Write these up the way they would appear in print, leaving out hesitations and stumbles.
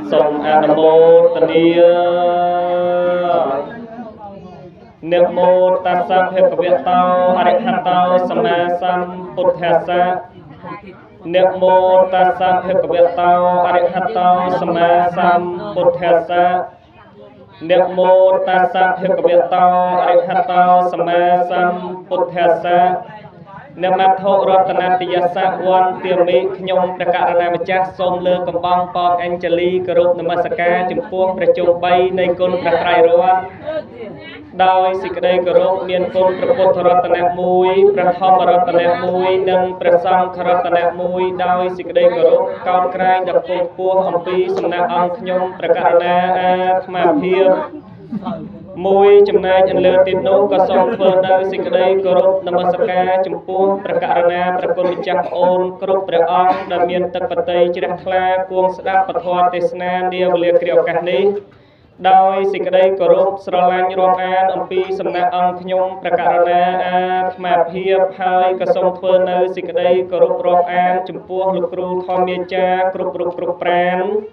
Sông Anamotanía Nemo Tassa Bhagavato Arahato Sama Sambuddhassa Nemo Tassa Bhagavato Arahato Sama Sambuddhassa Nemo Tassa Bhagavato Arahato Sama Sambuddhassa Nama Thọ Ratanatiyasa Wan Tiami Khnyom Prakarana Machah Som Lơ Cầm Bong Pok Anjali Karup Namasaka Jumpuh Prachung Bay Nay Kun Prakrai Ruat Đôi Sĩ Kadai Karup Miên Kun Praput Ratana Mui Prathom Ratana Mui Nâng Prasam Ratana Mui Đôi Sĩ Kadai Karup Kaun Krai Đập Pung Puh Ampi Samna Ang Khnyom Prakarana Thma Phiệp Mui Jamnai and Lurtip No Kasong Further Sikadai Guru Namasaka Jumpu Prakarana Prakun Chap On Group Preong Damian Tapatay Chirakla Kuang Sadap Pathwa Tesna Dia Valia Kriokani Doi Sikadai Guru Sralan Rokan Ampi Samna Ang Khnyom Prakarana Thma Phiệp Hai Kasong Further Sikadai Guru Rokan Jumpu Lukru Thomiacha Group Pran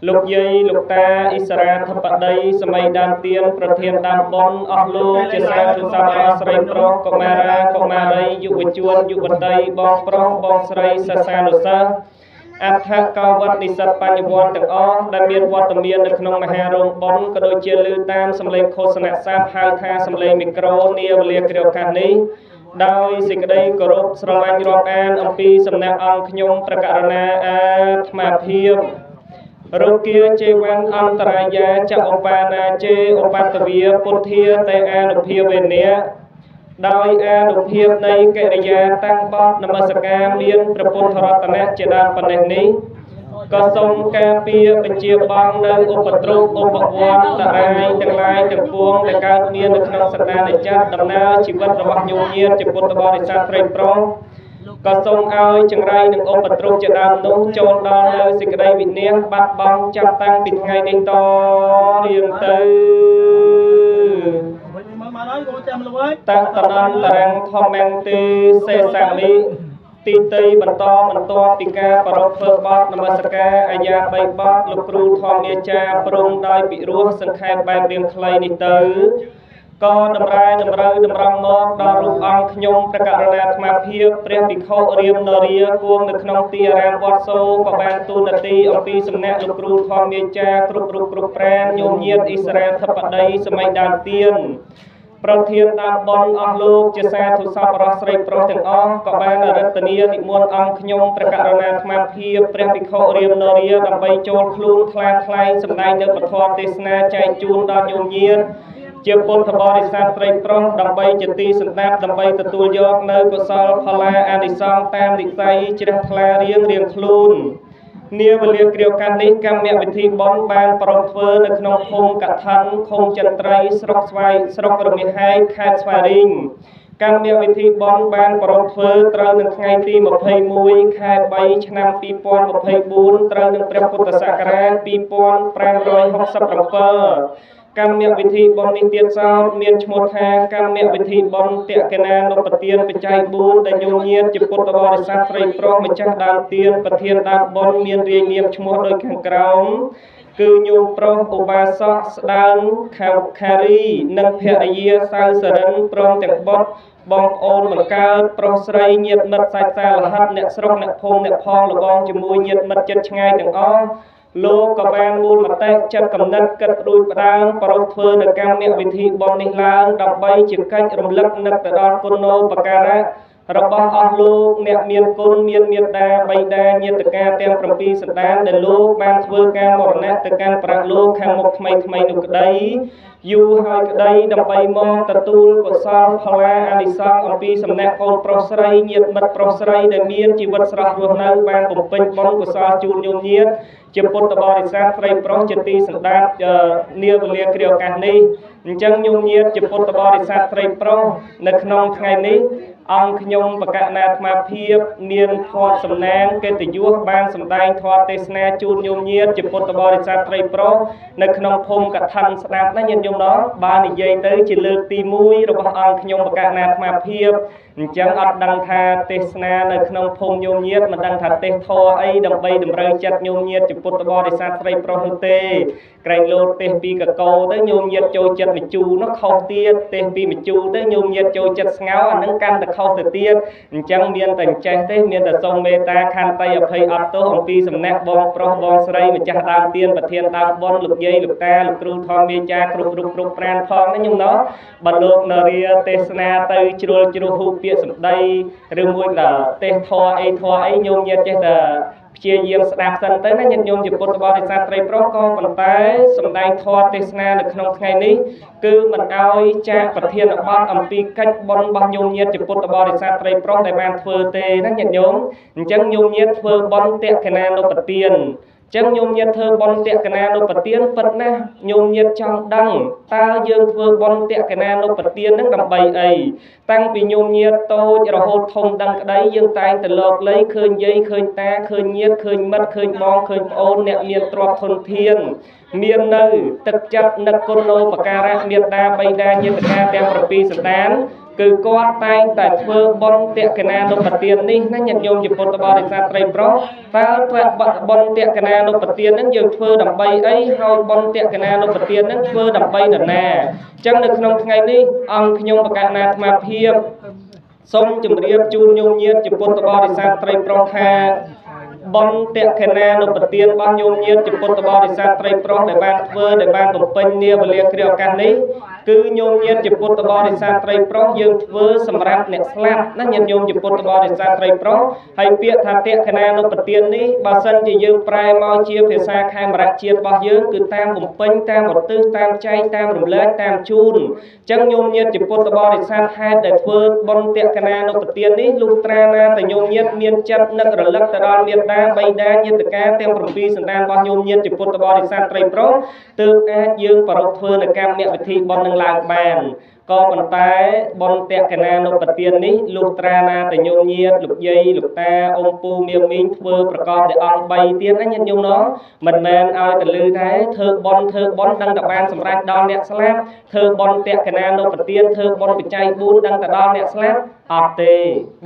Lục dây lục ta Isra thập đây Samay đam tiên Prathian đam bon Охлу Chia sa thu sa Sray pro Komara Yu Vichuan Yu Vantay Bong pro Bong Sray Sa Nusa Atha Cao Wat Nisat Panyawan Tang O Đam Miên Wat Tam Miên Được Nông Maha Rong Bon Có Đôi Chia Lưu Tam Sam Lê Khô Sana Sáp Hai Tha Sam Lê Micro Nia Valia Kriyo Kani Đôi Sĩ Kadai Karup Sralan Rong An Ampi Samna Ang Khnyom Prakarana Thma Phiệp Rokia Chewan Antaraya Cha Opana Che Opatavia Puthia Te Anupia Venia Đôi Anupia Nay Kariya Tăng Bot Namasaka Miên Praput Ratana Chedam Paneni Có sông ca pia Bình chia bong Nâng Upatrup Upawon Tarai Tăng Lai Tăng Puông Tăng Cao Miên Được Nông Sata Để Chát Đầm Na Chỉ Vật Rabak Nhung Nhiên Chỉ Bút Bò Để Sát Trây Pro Có sông ao chẳng rai Nâng Upatrup Chedam Nung Chôn Đo Nơi Sĩ Kadai Vị Niếc Bát Bong Chăm Tăng Bịt Ngay Ninh To Riêng Tư Tăng Tần Ân Tarang Thom Mang Tư Sê Sang Mỹ Tì Tây Bần To Pika Parok Phước Bọt Namasaka Aya Bay Bọt Lục Ru Thom Mia Cha Prung Đai Bị Ruh Sân Khai Bài Riêng Khlây Ní Tư Có đầm rai đầm râu đầm rong mọc Đo Rục Ông Khnyom Prakarana Thma Phiệp Preh Bikho Riêm Naria Kuông Được Nông Tia Ram Vọt Sô Có Ban Tu Nati Ampi Samna Lục Ru Thom Mia Cha Group Pran Nhôm Nhiệt Israel Thập Đây Samay Đàn Tiên Prathian Đam Bon Охлу Chia sa thu sa Parah Sray Proទាំងអស់ក៏បានរតនានិមន្តអង្គខ្ញុំព្រះករុណាថ្មភាពព្រះភិក្ខុរាមនរាដើម្បីចូលខ្លួនខ្លាថ្លែងសម្ដែងនៅពធទេសនាចែកជូនដល់ញោមញាតជាពុទ្ធបរិស័ទត្រីប្រុសដើម្បីជាទីសន្តាប់ដើម្បីទទួលយកនៅកុសលផល្លាអានិសង្សតាមនិស័យជ្រះថ្លារៀងខ្លួននាវេលាគ្រាវកាន់នេះកម្មវិធីបន់បានប្រំធ្វើនៅក្នុងភូមិកឋិនឃុំចន្ទ្រីស្រុករមាសហែកខេត្តស្វាយរៀងកម្មវិធីបន់បានប្រំធ្វើត្រូវនៅថ្ងៃទី21ខែ3ឆ្នាំ2024ត្រូវនឹងព្រះពុទ្ធសករាជ2567កម្មវិធីបន់នេះទៀតសោតមានឈ្មោះថាកម្មវិធីបន់តេកណានុបទានបច្ច័យ4ដែលញោមញាតជាពុទ្ធបរិស័ទត្រីប្រុសម្ចាស់ដើមទានប្រធានដើមបន់មានរាយនាមឈ្មោះដូចខាងក្រោមគឺញោមប្រុសឧបាសកស្ដើងខារីនិងភរិយាសៅសរិនព្រមទាំងបុត្របងប្អូនបង្កើតប្រុសស្រីញាតិមិត្តសាច់សាលហិតអ្នកស្រុកអ្នកភូមិអ្នកផងលបងជាមួយញាតិមិត្តជិតឆ្ងាយទាំងអស់លោកក៏បានមូលមតិចិត្តកំណត់គិតផ្ដួចផ្ដើមប្រំធ្វើនៅកម្មវិធីបន់នេះឡើងដើម្បីជាកិច្ចរំលឹកនឹកទៅដល់គុណូបការៈរបស់អស់លោកអ្នកមានគុណមានមេត្តាបិតាញាតិកាទាំង7សន្តានដែលលោកបានធ្វើការមរណៈទៅកាន់ប្រាក់លោកខាងមុខថ្មីនោះក្តីយូរហើយក្តីដើម្បីមកទទួលកុសលផល្លាអានិសង្សអំពីសំណាក់កូនប្រុសស្រីញាតិមិត្តប្រុសស្រីដែលមានជីវិតស្រស់រស់នៅបានបំពេញបុណ្យកុសលជូនញោមញាតិជាពុទ្ធបរិស័ទត្រីប្រុសជាទីសន្តាប់នាវេលាគ្រាវឱកាសនេះអញ្ចឹងញោមញាតិជាពុទ្ធបរិស័ទត្រីប្រុសនៅក្នុងថ្ងៃនេះអង្គខ្ញុំបកណាអាត្មាភាពមានធម៌សំណាងកិត្តិយសបានសម្ដែងធម៌ទេសនាជូនញោមញាតិជាពុទ្ធបរិស័ទត្រីប្រុសនៅក្នុងភូមិកឋិនស្ដាប់ណាញាតិញោមដល់បាននិយាយទៅជាលើកទី1របស់អង្គខ្ញុំបកណាអាត្មាភាព chẳng ọt đăng tha tê sna nơi khung phung nhôm nhiệt mà đăng thà tê thô ấy đầm bay đầm rơi chặt nhôm nhiệt chụp bột bò để san sray pro hương tê cành lô tê pi cả câu tới nhôm nhiệt trôi chặt mì chu nó khâu tiết tê pi mì chu tới nhôm nhiệt trôi chặt ngáo anh nâng căn được khâu từ tiết chẳng miên tình trái tê miên từ sông mê ta khan tay ở phây ọt tô hồng pi sầm nẹt bong pro bong sray mà chặt đam tiên và thiên đam bon lục dây lục ta lục tru thon mê cha cục rục rục pran thon nó nhung nó bật lục nờ ria tê sna tây chua hu pia sầm đây rừng môi là tê thò ấy nhôm nhiệt chết là chia diêm đạp sân tới nó nhận nhôm chụp bột bò để sa tray pro con còn tay sầm đai thò tê sna đượcក្នុងថ្ងៃនេះគឺមិនឲ្យចាប្រធានបទអំពីកិច្ចបន់របស់ញោមញាតចំពោះបរិស័ទត្រីប្រុសដែលបានធ្វើទេណាញាតិញោមអញ្ចឹងញោមញាតធ្វើបន់តេកណានុបទានចឹងញោមញាតធ្វើបន់តេកណានុបទានពិតណាស់ញោមញាតចង់ដឹងតើយើងធ្វើបន់តេកណានុបទាននឹងដើម្បីអីតាំងពីញោមញាតតូចរហូតធំដឹងក្តីយើងតែងតែលោកលៃឃើញយាយឃើញតាឃើញញាតឃើញមិត្តឃើញបងឃើញប្អូនអ្នកមានទ្រព្យធនធានមាននៅទឹកចិត្តនឹកគុណូបការៈមេត្តាបិតាញាតិកាទាំង7សន្តានគឺគាត់តែងតែធ្វើបន់តេកណានុបទាននេះណាញាតិញោមជាពុទ្ធបរិស័ទត្រីប្រុសតើធ្វើបន់តេកណានុបទានហ្នឹងយើងធ្វើដើម្បីអីហើយបន់តេកណានុបទានហ្នឹងធ្វើដើម្បីនរណាអញ្ចឹងនៅក្នុងថ្ងៃនេះអង្គខ្ញុំបកណាអាត្មាភាពសូមជម្រាបជូនញោមញាតិជាពុទ្ធបរិស័ទត្រីប្រុសថាបន់តេកណានុបទានរបស់ញោមញាតិជាពុទ្ធបរិស័ទត្រីប្រុសដែលបានធ្វើដែលបានបំពេញនាវេលាគ្រាឱកាសនេះគឺញោមញាតិជាពុទ្ធបរិស័ទត្រីប្រុសយើងធ្វើសម្រាប់អ្នកស្លាប់ណាញាតិញោមជាពុទ្ធបរិស័ទត្រីប្រុសហើយពាក្យថាតេកណានុបទាននេះបើសិនជាយើងប្រែមកជាភាសាខេមរៈជាតិរបស់យើងគឺតាមបំពេញតាមឧទ្ទិសតាមចែងតាមរំលែកតាមជូនអញ្ចឹងញោមញាតិជាពុទ្ធបរិស័ទហេតុដែលធ្វើបុណ្យតេកណានុបទាននេះលុះត្រាណាតែញោមញាតិមានចិត្តនឹករលឹកទៅដល់មេត្តាបិតាញាតិកាទាំង7សន្តានរបស់ញោមញាតិជាពុទ្ធបរិស័ទត្រីប្រុសទើបអាចយើងប្រកធ្វើនៅកម្មវិធីបុណ្យនឹងឡើងបានក៏ប៉ុន្តែបុណ្យតេកណានុបទាននេះលុះត្រាណាតែញោមញាតិលោកយាយលោកតាអ៊ំពូមាមីងធ្វើប្រកបដោយអង្គ3ទៀតណាញាតិញោមណោះមិនមែនឲ្យតែលឺតែធ្វើបុណ្យដឹងតែបានសម្រេចដល់អ្នកស្លាប់ធ្វើបុណ្យតេកណានុបទានធ្វើបុណ្យបច្ច័យ4ដឹងតែដល់អ្នកស្លាប់អត់ទេ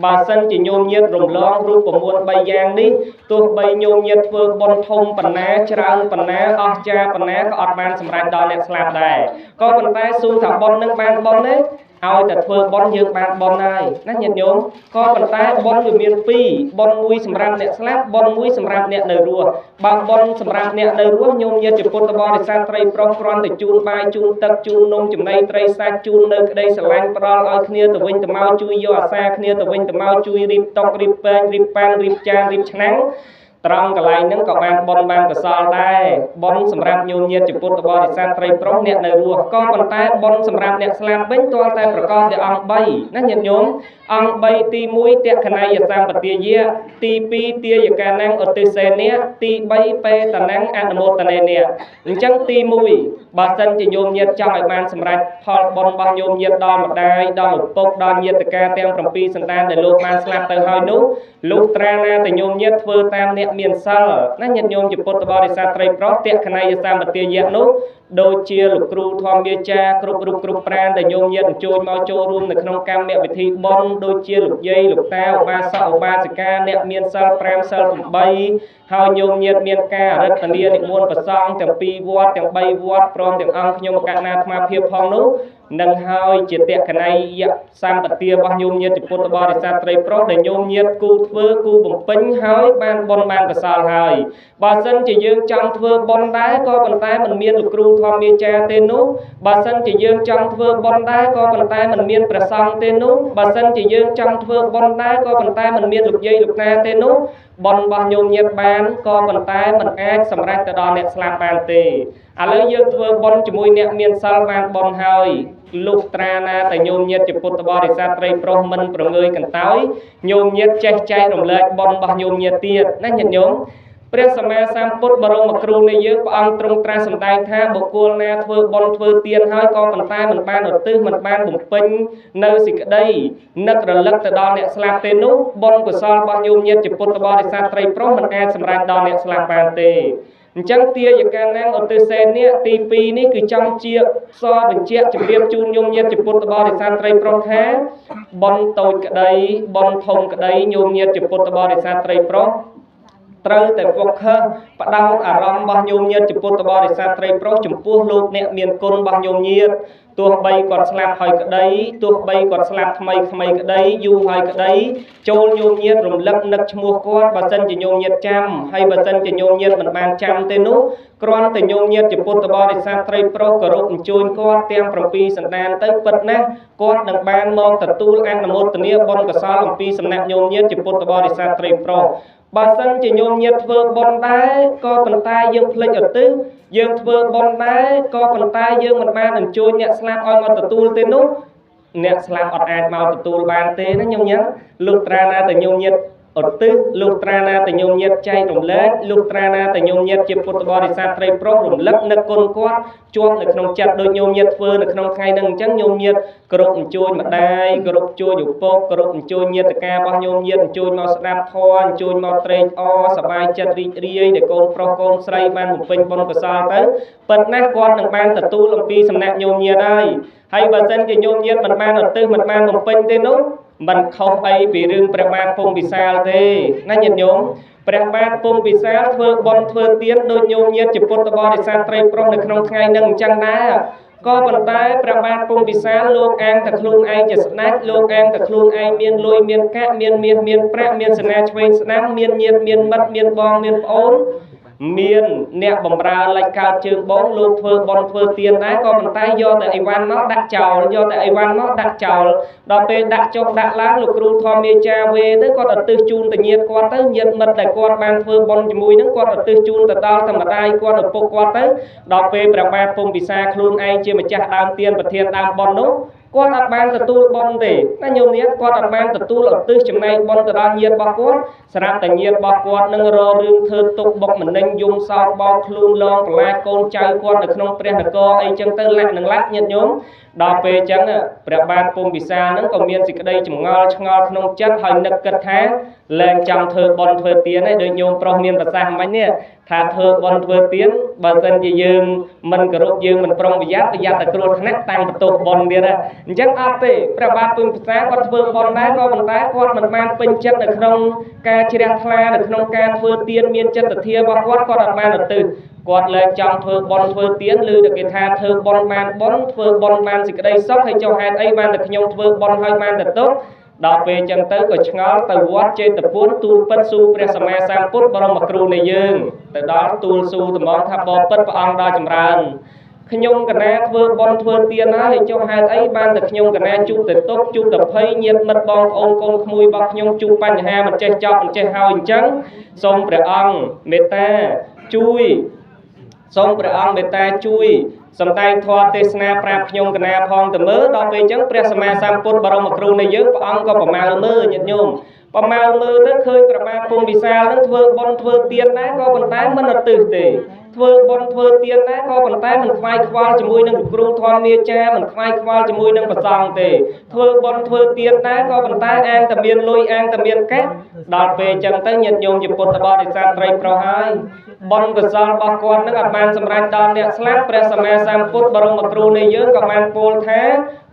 បើសិនជាញោមញាតិរំលងរូបមន្ត3យ៉ាងនេះទោះបីញោមញាតិធ្វើបុណ្យធំប៉ុណ្ណាច្រើនប៉ុណ្ណាអស្ចារ្យប៉ុណ្ណាក៏អត់បានសម្រេចដល់អ្នកស្លាប់ដែរក៏ប៉ុន្តែសួរថាបុណ្យនឹងបានបុណ្យទេឲ្យតែធ្វើបុណ្យយើងបានបុណ្យហើយណាញាតិញោមក៏ប៉ុន្តែបុណ្យវាមាន2បុណ្យមួយសម្រាប់អ្នកស្លាប់បុណ្យមួយសម្រាប់អ្នកនៅរស់បើបុណ្យសម្រាប់អ្នកនៅរស់ញោមញាតិជាពុទ្ធបរិស័ទត្រីប្រុសគ្រាន់តែជូនបាយជូនទឹកជូននំចំណីត្រីសាច់ជូននៅក្តីស្រឡាញ់ផ្ដល់ឲ្យគ្នាទៅវិញទៅមកជួយយកអាសាគ្នាទៅវិញទៅមកជួយរៀបតុរៀបពែងរៀបប៉ានរៀបចានរៀបឆ្នាំងត្រង់កន្លែងហ្នឹងក៏បានបុណ្យបានកុសលដែរបុណ្យសម្រាប់ញោមញាតិជាពុទ្ធបរិស័ទត្រីប្រុសអ្នកនៅរស់ក៏ប៉ុន្តែបុណ្យសម្រាប់អ្នកស្លាប់វិញទាល់តែប្រកបដោយអង្គ3ណាញាតិញោមអង្គ3ទី1តេកណៃយសម្បទាយៈទី2ទាយកានាំងឧទ្ទិសេនៈទី3បេតនាំងអនុមោទនេនៈអញ្ចឹងទី1បើសិនជាញោមញាតិចង់ឲ្យបានសម្រេចផលបុណ្យរបស់ញោមញាតិដល់ម្ដាយដល់ឪពុកដល់ញាតិកាទាំង7សន្តានដែលលោកបានស្លាប់ទៅហើយនោះលុះត្រាណាតែញោមញាតិធ្វើតាមអ្នកមានសិលណាញាតិញោមជាពុទ្ធបរិស័ទត្រីប្រុសតេកណៃយសម្បទាយៈនោះដូចជាលោកគ្រូធម្មវាចាគ្រប់រូបគ្រប់ប្រានដែលញោមញាតិអញ្ជើញមកចូលរួមនៅក្នុងកម្មវិធីបុណ្យដូចជាលោកយាយលោកតាឧបាសកឧបាសិកាអ្នកមានសិល5សិល8ហើយញោមញាតិមានការអរិទ្ធនានិមន្តប្រសង់ទាំង2វត្តទាំង3វត្តព្រមទាំងអង្គខ្ញុំកណ្ណាអាត្មាភាពផងនោះនឹងហើយជាតេកណៃយសម្បទារបស់ញោមញាតិពុទ្ធបរិស័ទត្រីប្រុសដែលញោមញាតិគូធ្វើគូបំពេញហើយបានបុណ្យបានកុសលហើយបើសិនជាយើងចង់ធ្វើបុណ្យដែរក៏ប៉ុន្តែមិនមានលោកគ្រូធម្មមេចាទេនោះបើសិនជាយើងចង់ធ្វើបុណ្យដែរក៏ប៉ុន្តែមិនមានព្រះសង្ឃទេនោះបើសិនជាយើងចង់ធ្វើបុណ្យដែរក៏ប៉ុន្តែមិនមានលោកយាយលោកតាទេនោះបុណ្យរបស់ញោមញាតិបានក៏ប៉ុន្តែមិនអាចសម្រេចទៅដល់អ្នកស្លាប់បានទេឥឡូវយើងធ្វើបុណ្យជាមួយអ្នកមានសិលបានបុណ្យហើយលុះត្រាណាតែញោមញាតិជាពុទ្ធបរិស័ទត្រីប្រុសមិនប្រងើយកន្តើយញោមញាតិចេះចែករំលែកបុណ្យរបស់ញោមញាតិទៀតណាញាតិញោម ព្រះសម្មាសម្ពុទ្ធបរមគ្រូនៃយើងព្រះអង្គទ្រង់ត្រាស់សម្ដែងថាបុគ្គលណាធ្វើបុណ្យធ្វើទានហើយក៏ប៉ុន្តែមិនបានឧទ្ទិសមិនបានបំពេញនៅសេចក្តីនឹករលឹកទៅដល់អ្នកស្លាប់ទេនោះបុណ្យកុសលរបស់ញោមញាតិជាពុទ្ធបរិស័ទត្រីប្រុសមិនអាចសម្រេចដល់អ្នកស្លាប់បានទេអញ្ចឹងទាយកាលណាឧទ្ទិសសេននេះទី2នេះគឺចង់ជាសបញ្ជាក់ជម្រាបជូនញោមញាតិជាពុទ្ធបរិស័ទត្រីប្រុសថាបុណ្យតូចក្តីបុណ្យធំក្តីញោមញាតិជាពុទ្ធបរិស័ទត្រីប្រុសត្រូវតែវឹកខើបដោតអារម្មណ៍របស់ញោមញាតិជាពុទ្ធបរិស័ទត្រីប្រុសចំពោះលោកអ្នកមានគុណរបស់ញោមញាតិទោះបីគាត់ស្លាប់ហើយក្តីទោះបីគាត់ស្លាប់ថ្មីក្តីយូរហើយក្តីចូលញោមញាតិរំលឹកនឹកឈ្មោះគាត់បើសិនជាញោមញាតិចាំហើយបើសិនជាញោមញាតិមិនបានចាំទេនោះគ្រាន់តែញោមញាតិជាពុទ្ធបរិស័ទត្រីប្រុសគោរពអញ្ជើញគាត់ទាំង7សន្តានទៅពិតណាស់គាត់នឹងបានមកទទួលអនុមោទនាបុណ្យកុសលអំពីសំណាក់ញោមញាតិជាពុទ្ធបរិស័ទត្រីប្រុសបើសិនជាញោមញាតិធ្វើបុណ្យដែរក៏ប៉ុន្តែយើងភ្លេចឧទ្ទិសយើងធ្វើបុណ្យដែរក៏ប៉ុន្តែយើងមិនបានអញ្ជើញអ្នកស្លាប់ឲ្យមកទទួលទេនោះអ្នកស្លាប់អត់អាចមកទទួលបានទេណាញោមញាតិលុះត្រាណាតែញោមញាតិឧទ្ទិសលុះត្រាណាតែញោមញាតិចែករំលែកលុះត្រាណាតែញោមញាតិជាពុទ្ធបរិស័ទត្រីប្រុសរំលឹកនឹកគុណគាត់ជាប់នៅក្នុងចិត្តដោយញោមញាតិធ្វើនៅក្នុងថ្ងៃហ្នឹងអញ្ចឹងញោមញាតិគោរពអញ្ជើញម្ដាយគោរពជួយឪពុកគោរពអញ្ជើញញាតិការរបស់ញោមញាតិអញ្ជើញមកស្ដាប់ធម៌អញ្ជើញមកត្រេកអរសប្បាយចិត្តរីករាយដែលកូនប្រុសកូនស្រីបានបំពេញបុណ្យកុសលទៅពិតណាស់គាត់នឹងបានទទួលអំពីសំណាក់ញោមញាតិហើយបើសិនជាញោមញាតិមិនបានឧទ្ទិសមិនបានបំពេញទេនោះមិនខុសអីពីរឿងព្រះបាទពងពិសាលទេណាញាតិញោមព្រះបាទពងពិសាលធ្វើបុណ្យធ្វើទានដោយញោមញាតិជាពុទ្ធបរិស័ទត្រីប្រុសនៅក្នុងថ្ងៃហ្នឹងអញ្ចឹងដែរក៏ប៉ុន្តែព្រះបាទពងពិសាលលោកអាងតែខ្លួនឯងជាស្ដេចលោកអាងតែខ្លួនឯងមានលុយមានកាក់មានមាសមានប្រាក់មានសេនាឆ្វេងស្ដាំមានញាតិមានមិត្តមានបងមានប្អូនមានអ្នកបំរើលិចកើតជើងបងលោកធ្វើបុណ្យធ្វើទានដែរក៏ប៉ុន្តែយកតែអីវ៉ាន់មកដាក់ចោលយកតែអីវ៉ាន់មកដាក់ចោលដល់ពេលដាក់ចុះដាក់ឡើងលោកគ្រូធម្មមេចាវេទៅគាត់ឧទ្ទិសជូនទៅញាតិគាត់ទៅញាតិមិត្តដែលគាត់បានធ្វើបុណ្យជាមួយនឹងគាត់ឧទ្ទិសជូនទៅដល់ធម្មតាយគាត់ឪពុកគាត់ទៅដល់ពេលព្រះបាទពងពិសាខ្លួនឯងជាម្ចាស់ដើមទានប្រធានដើមបុណ្យនោះគាត់អត់បានទទួលបុណ្យទេណាញោមញាតិគាត់អត់បានទទួលឧទ្ទិសចំណែកបុណ្យទៅដល់ញាតិរបស់គាត់ស្រាប់តែញាតិរបស់គាត់នឹងរករឿងធ្វើទុកបុកម្នេញយំសោកបោកខ្លួនលងប្រឡាចកូនចៅគាត់នៅក្នុងព្រះនគរអីចឹងទៅលាក់នឹងលាក់ញាតិញោមដល់ពេលចឹងព្រះបាទពងពិសាលហ្នឹងក៏មានសេចក្តីចម្ងល់ឆ្ងល់ក្នុងចិត្តហើយនឹកគិតថាលែងចង់ធ្វើបុណ្យធ្វើទានហើយដូចញោមប្រុសមានប្រសាសន៍មិញនេះថាធ្វើបុណ្យធ្វើទានបើសិនជាយើងមិនគោរពយើងមិនប្រុងប្រយ័ត្នតែគ្រោះថ្នាក់តាំងបន្ទោសបុណ្យទៀតអញ្ចឹងអត់ទេព្រះបាទពងពិសាលគាត់ធ្វើបុណ្យដែរក៏ប៉ុន្តែគាត់មិនបានពេញចិត្តនៅក្នុងការជ្រះថ្លានៅក្នុងការធ្វើទានមានចិត្តសទ្ធារបស់គាត់អត់បានឧទ្ទិសគាត់លែងចង់ធ្វើបុណ្យធ្វើទានឬតែគេថាធ្វើបុណ្យបានបុណ្យធ្វើបុណ្យបានសេចក្តីសុខហើយចុះហេតុអីបានតែខ្ញុំធ្វើបុណ្យហើយបានតែទុក្ខដល់ពេលចឹងទៅក៏ឆ្ងល់ទៅវត្តចេតពុនទូលពិតសួរព្រះសម្មាសម្ពុទ្ធបរមគ្រូនៃយើងទៅដល់ទូលសួរត្មងថាបបពិតព្រះអង្គដល់ចម្រើនខ្ញុំកណាធ្វើបុណ្យធ្វើទានហើយចុះហេតុអីបានតែខ្ញុំកណាជួបតែទុក្ខជួបតែភ័យញាតិមិត្តបងប្អូនកូនក្មួយរបស់ខ្ញុំជួបបញ្ហាមិនចេះចប់មិនចេះហើយអញ្ចឹងសូមព្រះអង្គមេត្តាជួយសូមព្រះអង្គមេត្តាជួយសម្ដែងធម៌ទេសនាប្រាប់ខ្ញុំកណាផងទៅមើលដល់ពេលអញ្ចឹងព្រះសម្មាសម្ពុទ្ធបរមគ្រូនៃយើងព្រះអង្គក៏ប្រមាលមើលញាតិញោមប្រមាលមើលទៅឃើញព្រះបាទពងពិសាលនឹងធ្វើបុណ្យធ្វើទានដែរក៏ប៉ុន្តែមិនឧទ្ទិសទេធ្វើបុណ្យធ្វើទានដែរក៏ប៉ុន្តែមិនខ្វាយខ្វល់ជាមួយនឹងគ្រូធម្មមេចាមិនខ្វាយខ្វល់ជាមួយនឹងព្រះសង្ឃទេធ្វើបុណ្យធ្វើទានដែរក៏ប៉ុន្តែអាងតែមានលុយអាងតែមានកាក់ដល់ពេលអញ្ចឹងទៅញាតិញោមជាពុទ្ធបរិស័ទត្រីប្រុសហើយបុណ្យកុសលរបស់គាត់នឹងអត់បានសម្រេចដល់អ្នកស្លាប់ព្រះសម្មាសម្ពុទ្ធបរមគ្រូនៃយើងក៏បានពោលថា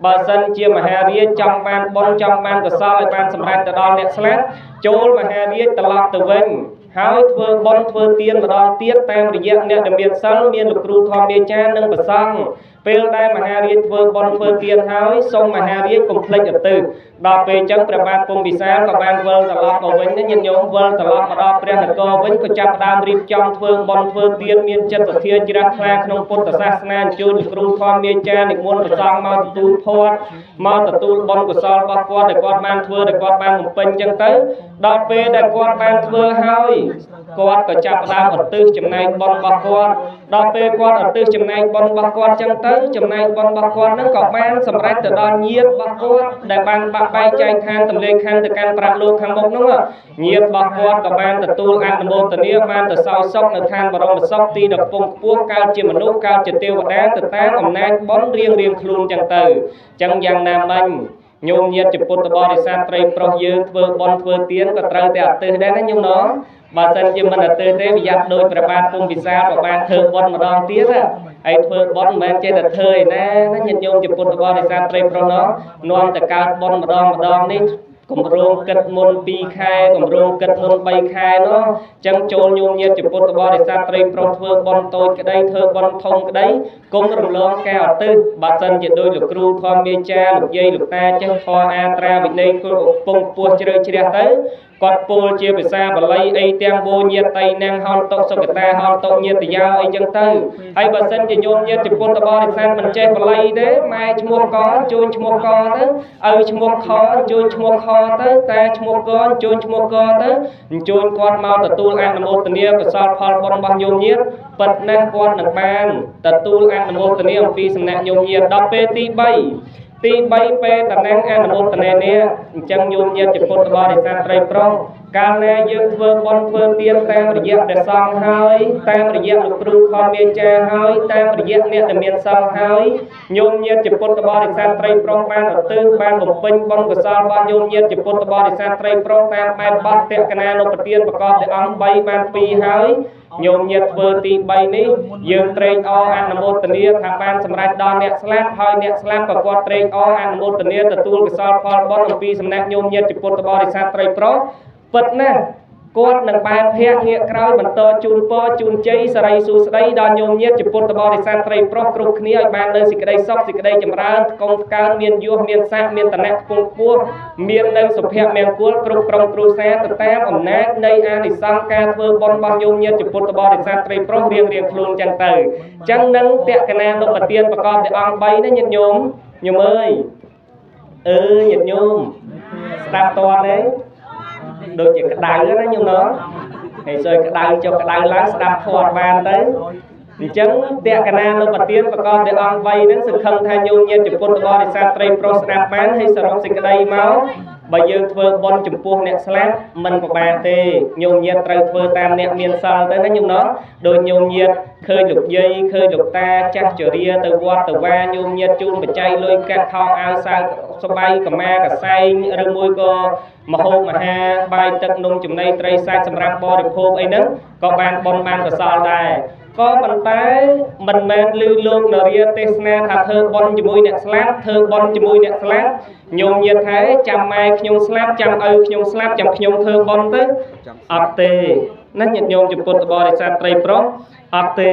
បើសិនជាមហារាជចង់បានបុណ្យចង់បានកុសលឲ្យបានសម្រេចទៅដល់អ្នកស្លាប់ចូលមហារាជត្រឡប់ទៅវិញហើយធ្វើបុណ្យធ្វើទានម្ដងទៀតតាមរយៈអ្នកដែលមានសិលមានលោកគ្រូធម្មមេចានិងព្រះសង្ឃពេលដែលមហារាជធ្វើបុណ្យធ្វើទានហើយសូមមហារាជកុំភ្លេចឧទ្ទិសដល់ពេលអញ្ចឹងព្រះបាទពងពិសាលក៏បានវិលត្រឡប់មកវិញញាតិញោមវិលត្រឡប់មកដល់ព្រះនគរវិញក៏ចាប់ផ្ដើមរៀបចំធ្វើបុណ្យធ្វើទានមានចិត្តសទ្ធាជ្រះថ្លាក្នុងពុទ្ធសាសនាអញ្ជើញលោកគ្រូធម្មមេចានិមន្តព្រះសង្ឃមកទទួលភ័ព្វមកទទួលបុណ្យកុសលរបស់គាត់ដែលគាត់បានធ្វើដែលគាត់បានបំពេញអញ្ចឹងទៅដល់ពេលដែលគាត់បានធ្វើហើយ គាត់ក៏ចាប់ផ្ដើមឧទ្ទិសចំណែកបុណ្យរបស់គាត់ដល់ពេលគាត់ឧទ្ទិសចំណែកបុណ្យរបស់គាត់ចឹងទៅចំណែកបុណ្យរបស់គាត់នឹងក៏បានសម្រេចទៅដល់ញាតិរបស់គាត់ដែលបានបាក់បែកចែកឋានទម្លេខខណ្ឌទៅកាន់ប្រាក់លោកខាងមុខនោះញាតិរបស់គាត់ក៏បានទទួលអនុមោទនាបានទៅសោយសុខនៅឋានបរមសុខទីដ៏ខ្ពង់ខ្ពស់កើតជាមនុស្សកើតជាទេវតាទៅតាមអំណាចបុណ្យរៀងខ្លួនចឹងទៅចឹងយ៉ាងណាមិញញោមញាតិជាពុទ្ធបរិស័ទត្រីប្រុសយើងធ្វើបុណ្យធ្វើទានក៏ត្រូវតែឧទ្ទិសដែរណាញោមណោះបើសិនជាមិនឧទ្ទិសទេវាយ៉ាប់ដូចព្រះបាទពុំពិសាលក៏បានធ្វើបុណ្យម្ដងទៀតហើយធ្វើបុណ្យមិនមែនចេះតែធ្វើឯណាញាតិញោមជាពុទ្ធបរិស័ទត្រីប្រុសនោះនាំតែកើតបុណ្យម្ដងនេះគម្រោងគិតមុន2ខែគម្រោងគិតមុន3ខែនោះចឹងចូលញោមញាតិជាពុទ្ធបរិស័ទត្រីប្រុសធ្វើបុណ្យតូចក្តីធ្វើបុណ្យធំក្តីគុំរំលងការឧទ្ទិសបើសិនជាដោយលោកគ្រូធម្មមេចាលោកយាយលោកតាចេះធម៌អាត្រាវិន័យគល់ពងពោះជ្រៅជ្រះទៅគាត់ពោលជាភាសាបាលីអីទាំងវោញាតៃណាំងហោតុសុគតាហោតុញាតយោអីចឹងទៅហើយបើសិនជាញោមញាតិជាពុទ្ធបរិស័ទមិនចេះបាលីទេម៉ែឈ្មោះកជួនឈ្មោះកទៅឪឈ្មោះខជួនឈ្មោះខទៅតែឈ្មោះកជួនឈ្មោះកទៅអញ្ជើញគាត់មកទទួលអនុមោទនាកុសលផលបុណ្យរបស់ញោមញាតិពិតណាស់គាត់នឹងបានទទួលអនុមោទនាអំពីសំណាក់ញោមញាតិដល់ពេលទី3ពេលតំណែងអនុមោទនានេះអញ្ចឹងញោមញាតិជាពុទ្ធបរិស័ទត្រីប្រុសកាលណាយើងធ្វើបុណ្យធ្វើទានតាមរយៈព្រះសង្ឃហើយតាមរយៈលោកគ្រូធម្មមេចាហើយតាមរយៈអ្នកដែលមានសិលហើយញោមញាតិជាពុទ្ធបរិស័ទត្រីប្រុសបានឧទ្ទិសបានបំពេញបុណ្យកុសលរបស់ញោមញាតិជាពុទ្ធបរិស័ទត្រីប្រុសតាមបែបបទតក្កណានុប្រទានប្រកបដោយអង្គ3បាន2ហើយញោមញាតិធ្វើទី3នេះយើងត្រេកអរអនុមោទនាថាបានសម្រេចដល់អ្នកស្លាប់ហើយអ្នកស្លាប់ក៏គាត់ត្រេកអរអនុមោទនាទទួលកុសលផលបុណ្យអំពីសំណាក់ញោមញាតិជាពុទ្ធបរិស័ទត្រីប្រុសពិតណាស់គាត់នឹងបែបភ័ក្រងាកក្រោយបន្តជូនពរជូនជ័យសិរីសួស្តីដល់ញោមញាតិជាពុទ្ធបរិស័ទត្រីប្រុសគ្រប់គ្នាឲ្យបាននៅសេចក្តីសុខសេចក្តីចម្រើនកុំកើនមានយសមានសាសមានតនៈខ្ពង់ខ្ពស់មាននៅសុភមង្គលគ្រប់ក្រុមគ្រួសារទៅតាមអំណាចនៃអានិសង្សការធ្វើបុណ្យរបស់ញោមញាតិជាពុទ្ធបរិស័ទត្រីប្រុសរៀងខ្លួនចឹងទៅចឹងនឹងតក្កណានុប្រទានប្រកបដោយអង្គ3ណាញាតិញោមអើយញាតិញោមស្ដាប់តើទេដូចជាក្តៅណាញោមណោះហើយសើក្តៅចុះក្តៅឡើងស្ដាប់ធម៌បានទៅអញ្ចឹងតក្កណានុប្រទានប្រកបដោយអង្គ3ហ្នឹងសង្ឃឹមថាញោមញាតិជាពុទ្ធបរិស័ទត្រីប្រុសស្ដាប់បានហើយសរុបសេចក្តីមកបើយើងធ្វើបុណ្យចំពោះអ្នកស្លាប់មិនពិបាកទេញោមញាតិត្រូវធ្វើតាមអ្នកមានសិលទៅណាញោមណោះដោយញោមញាតិឃើញលោកយាយឃើញលោកតាចាស់ជរាទៅវត្តទៅវាញោមញាតិជូនបច្ច័យលុយកាក់ខោអាវសៅសបៃកម្មាកសែងឬមួយក៏មហូបអាហារបាយទឹកនំចំណីត្រីសាច់សម្រាប់បរិភោគអីហ្នឹងក៏បានបុណ្យបានកុសលដែរក៏ប៉ុន្តែមិនមែនលឺលោកនរាទេសនាថាធ្វើបុណ្យជាមួយអ្នកស្លាប់ធ្វើបុណ្យជាមួយអ្នកស្លាប់ញោមញាតិថាចាំម៉ែខ្ញុំស្លាប់ចាំឪខ្ញុំស្លាប់ចាំខ្ញុំធ្វើបុណ្យទៅអត់ទេណាញាតិញោមជាពុទ្ធបរិស័ទត្រីប្រុសអត់ទេ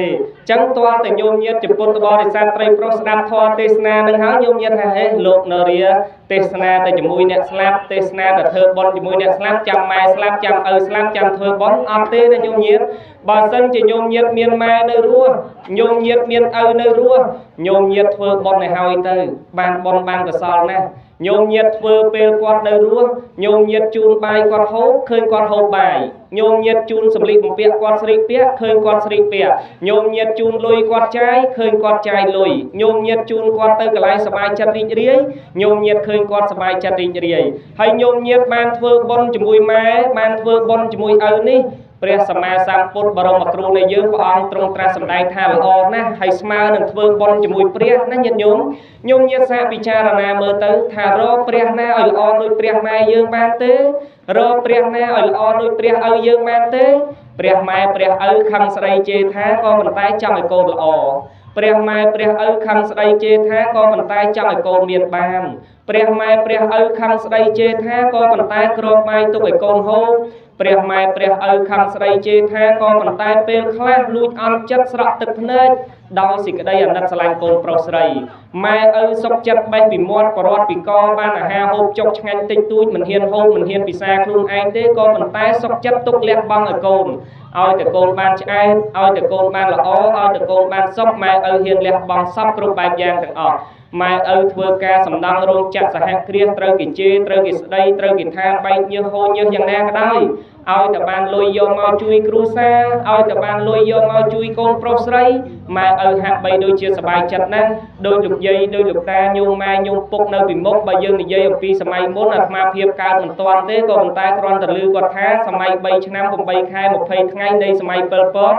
ចឹងទាល់តែញោមញាតិជាពុទ្ធបរិស័ទត្រីប្រុសស្ដាប់ធម៌ទេសនានឹងហើយញោមញាតិថាហេលោកនរាទេសនាតែជាមួយអ្នកស្លាប់ទេសនាតែធ្វើបុណ្យជាមួយអ្នកស្លាប់ចាំម៉ែស្លាប់ចាំឪស្លាប់ចាំធ្វើបុណ្យអត់ទេណាញោមញាតិបើសិនជាញោមញាតិមានម៉ែនៅរស់ញោមញាតិមានឪនៅរស់ញោមញាតិធ្វើបុណ្យឲ្យហើយទៅបានបុណ្យបានកុសលណាស់ញោមញាតិធ្វើពេលគាត់នៅរស់ញោមញាតិជូនបាយគាត់ហូបឃើញគាត់ហូបបាយញោមញាតិជូនសម្លៀកបំពាក់គាត់ស្រីពាក់ឃើញគាត់ស្រីពាក់ញោមញាតិជូនលុយគាត់ចាយឃើញគាត់ចាយលុយញោមញាតិជូនគាត់ទៅកន្លែងសប្បាយចិត្តរីករាយញោមញាតិឃើញគាត់សប្បាយចិត្តរីករាយហើយញោមញាតិបានធ្វើបុណ្យជាមួយម៉ែបានធ្វើបុណ្យជាមួយឪនេះព្រះសម្មាសម្ពុទ្ធបរមគ្រូនៃយើងព្រះអង្គទ្រង់ត្រាស់សម្ដែងថាល្អណាស់ហើយស្មើនឹងធ្វើបុណ្យជាមួយព្រះណាញាតិញោមញាតិសាពិចារណាមើលទៅថារកព្រះណាឲ្យល្អដូចព្រះម៉ែយើងបានទេរកព្រះណាឲ្យល្អដូចព្រះឪយើងបានទេព្រះម៉ែព្រះឪខឹងស្ដីជេរថាក៏ប៉ុន្តែចង់ឲ្យកូនល្អព្រះម៉ែព្រះឪខឹងស្ដីជេរថាក៏ប៉ុន្តែចង់ឲ្យកូនមានបានព្រះម៉ែព្រះឪខឹងស្ដីជេរថាក៏ប៉ុន្តែក្រោកបាយទុកឲ្យកូនហូបព្រះម៉ែព្រះឪខឹងស្ដីជេរថាក៏ប៉ុន្តែពេលខ្លះលួចអន់ចិត្តស្រក់ទឹកភ្នែកដោយសេចក្តីអាណិតស្រឡាញ់កូនប្រុសស្រីម៉ែឪសុខចិត្តបេះពីមាត់បរត់ពីកបានអាហារហូបចុកឆ្ងាញ់តិចតួចមិនហ៊ានហូបមិនហ៊ានពិសាខ្លួនឯងទេក៏ប៉ុន្តែសុខចិត្តទុកលះបង់ឲ្យកូនឲ្យតែកូនបានឆ្អែតឲ្យតែកូនបានល្អឲ្យតែកូនបានសុខម៉ែឪហ៊ានលះបង់សពគ្រប់បែបយ៉ាងទាំងអស់ម៉ែឪធ្វើការសំដងរោងចក្រសហគ្រាសត្រូវគេជេរត្រូវគេស្ដីត្រូវគេថាបែកញើសហូរញើសយ៉ាងណាក៏ដោយ ឲ្យតែបានលុយយកមកជួយគ្រួសារឲ្យតែបានលុយយកមកជួយកូនប្រុសស្រីម៉ែឪហាក់បីដូចជាសប្បាយចិត្តណាស់ដោយលោកយាយដោយលោកតាញោមម៉ែញោមពុកនៅពីមុខបើយើងនិយាយអំពីសម័យមុនអាត្មាភាពកើតមិនទាន់ទេក៏ប៉ុន្តែគ្រាន់តែឮគាត់ថាសម័យ3ឆ្នាំ8ខែ20ថ្ងៃនៃសម័យ7ពត